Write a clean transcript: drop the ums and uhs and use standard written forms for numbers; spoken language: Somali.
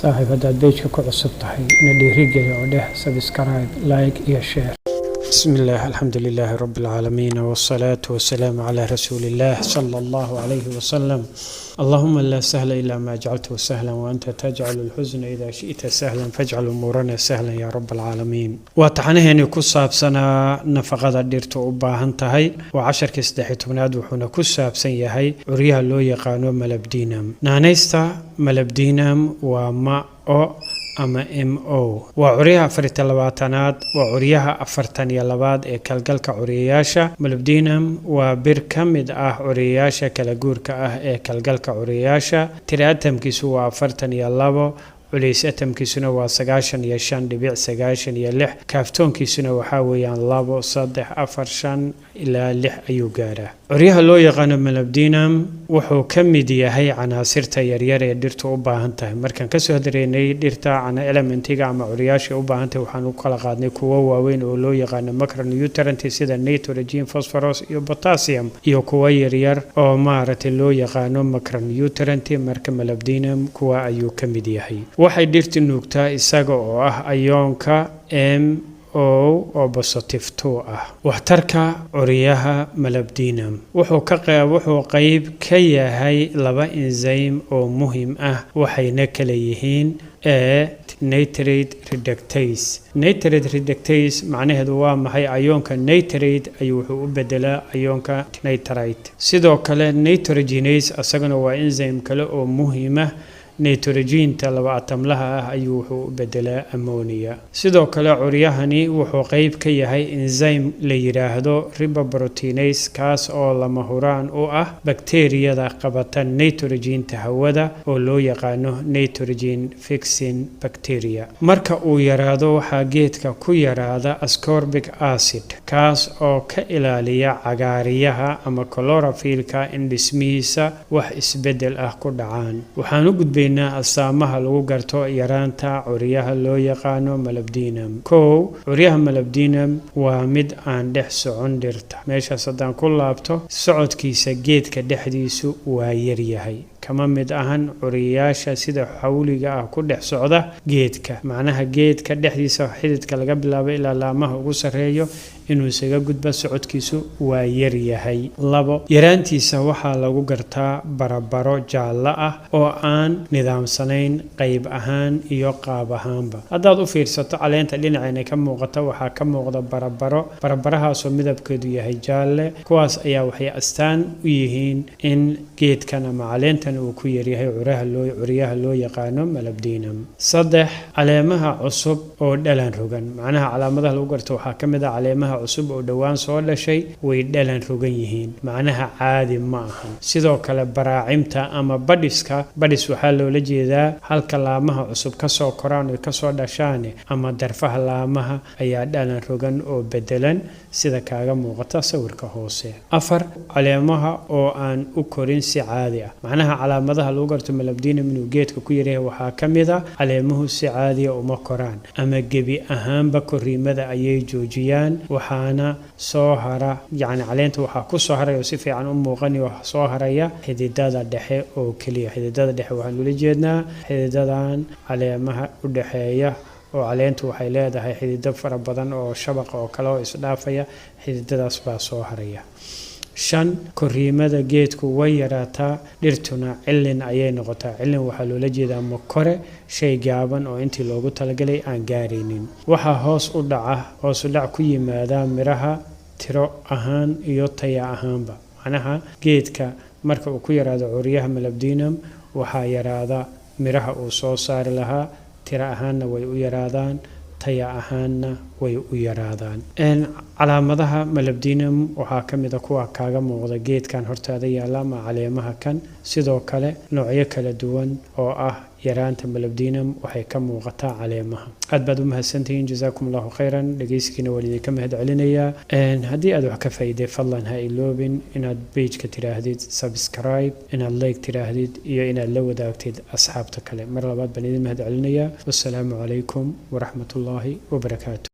صاحب هذا بيجك كعصب تحي ندي رجع وده سبسكرايب لايك يا شير. بسم الله الحمد لله رب العالمين والصلاة والسلام على رسول الله صلى الله عليه وسلم. اللهم لا سهل إلا ما جعلته سهلا وأنت تجعل الحزن إذا شئت سهلا فاجعل أمورنا سهلا يا رب العالمين. وتعنيه كساب سنة نفقد ديرتو أباهنتهاي وعشر كسدحي تمناد وحنا كساب سنيهاي عريها لو يقانو ملبدينم نانيستا ملبدينم وما أو ama MO waa curiyaha 24aad waa curiyaha 42aad ee kalgalka curiyaasha molybdenum waa bir kamid ah curiyaasha kala guurka ah ee kalgalka curiyaasha tiratamkiisu waa 42 culeys atamkiisuna waa 95.96 kaaftoonkiisuna waxa weeyaan 2 3 4 5 ilaa 6 ayuu gaaraa curiyaha loo yaqaan molybdenum wuxuu kamid yahay canaasirta yaryar ee dhirtu u baahan tahay markaan ka soo dareynay dhirta ana elementiga ama curiyaasha u baahan tahay waxaan u kala qaadnay kuwa waaweyn oo loo yaqaan macronutrients sida nitrogen phosphorus iyo potassium iyo kuwa yaryar oo maaragtay loo yaqaan macronutrients marka molybdenum kuwa ayuu kamid yahay waxay dhirtu nuugtaa isaga oo ah ayoonka oo positive 2 ah waxtarka curiyaha molybdenum wuxuu qayb ka yahay laba enzyme oo muhiim ah waxayna kala yihiin nitrate reductase macnaheedu waa maxay ayoonka nitrate ayuu wuxuu u bedelaa ayoonka nitrite sidoo kale nitrogenase asagana waa enzyme kale oo muhiim ah nitrogen-ta laba atamlaha ah ayuu wuxuu u bedelaa ammonia sidoo kale curiyahani wuxuu qayb ka yahay enzyme la yiraahdo riboproteinase kaas oo lama huraan u ah bakteeriyada qabata nitrogen-ta hawada oo loo yaqaan nitrogen fixing bacteria marka uu yaraado waxa geedka ku yaraada ascorbic acid kaas oo ka ilaaliya cagaariyaha ama chlorophyll-ka in dhismihiisa wax isbedel ah ku dhacaan waxaan u gudbay astaamaha lagu garto yaraanta curiyaha loo yaqaan molybdenum curiyaha molybdenum waa mid aan dhex socon dhirta meeshaas haddaan ku laabto socodkiisa geedka dhexdiisu waa yar yahay kama mid ahan curiyaasha sida xawliga ah ku dhex socda geedka macnaha geedka dhexdiisa xididka laga bilaabo ilaa laamaha ugu sareeyo inuu isaga gudba socodkiisu waa yar yahay yaraantiisa waxaa lagu gartaa barabaro jaalla ah oo aan nidaamsanayn qayb ahaan iyo qaab ahaanba haddaad u fiirsato caleenta dhinacayna ka muuqata waxaa ka muuqda barabarahaasoo midabkeedu yahay jaalle kuwaas ayaa waxay astaan u yihiin in geedkan ama caleenta uu ku yaryahay curiyaha loo yaqaan molybdenum 3 caleemaha cusub oo dhalan rogan macnaha calaamadaha lagu garto waxaa kamid ah caleemaha cusub oo dhawaan soo dhashay way dhalan rogan yihiin macnaha caadi ma aha sidoo kale baraacimta ama badhis waxaa loola jeedaa halka laamaha cusub ka soo koraan oo ka soo dhashaan ama darfaha laamaha ayaa dhalan rogan oo bedelan sida kaaga muuqata sawirka hoose 4 caleemaha oo aan u korin si caadi ah macnaha calaamadaha lagu garto molybdenum inuu geedka ku yaryahay waxaa kamid ah caleemuhu si caadi ah uma koraan ama gebi ahaanba koriimada ayay joojiyaan waxaana soo hara caleenta waxaa ku soo haray oo si fiican u muuqan oo soo haraya xididada dhexe oo kaliya xididada dhexe waxaan ula jeednaa xididadan caleemaha u dhaxeeya oo caleentu waxay leedahay xidido fara badan oo shabaqa oo kale oo isdhaafaya xididadaas baa soo haraya 5 koriimada geedku way yaraataa dhirtuna cilin ayay noqotaa cilin waxaa loola jeedaa makore shay gaaban oo intii loogu talagalay aan gaaraynin waxaa hoos u dhac ku yimaada miraha tiro ahaan iyo taya ahaanba macnaha geedka marka uu ku yaraado curiyaha molybdenum waxaa yaraada miraha uu soo saari lahaa tiro ahaanna way u yaraadaan taya ahaanna way u yaraadaan calaamadaha molybdenum waxaa kamid ah kuwa kaaga muuqda geedkan hortaada yaala ama caleemaha kan sidoo kale noocyo kala duwan oo ah yaraanta molybdenum waxay ka muuqataa caleemaha aad baad u mahadsantihiin jazakumullahu khayran dhageysigiina waliday ka mahad celinayaa haddii aad wax ka faa'iiday fadlan ha iloobin inaad page-ka tiraahdid subscribe inaad like tiraahdid iyo inaad la wadaagtid asxaabta kale mar labaad baan idin mahad celinayaa wassalaamu calaykum waraxmatullaahi wabarakaatu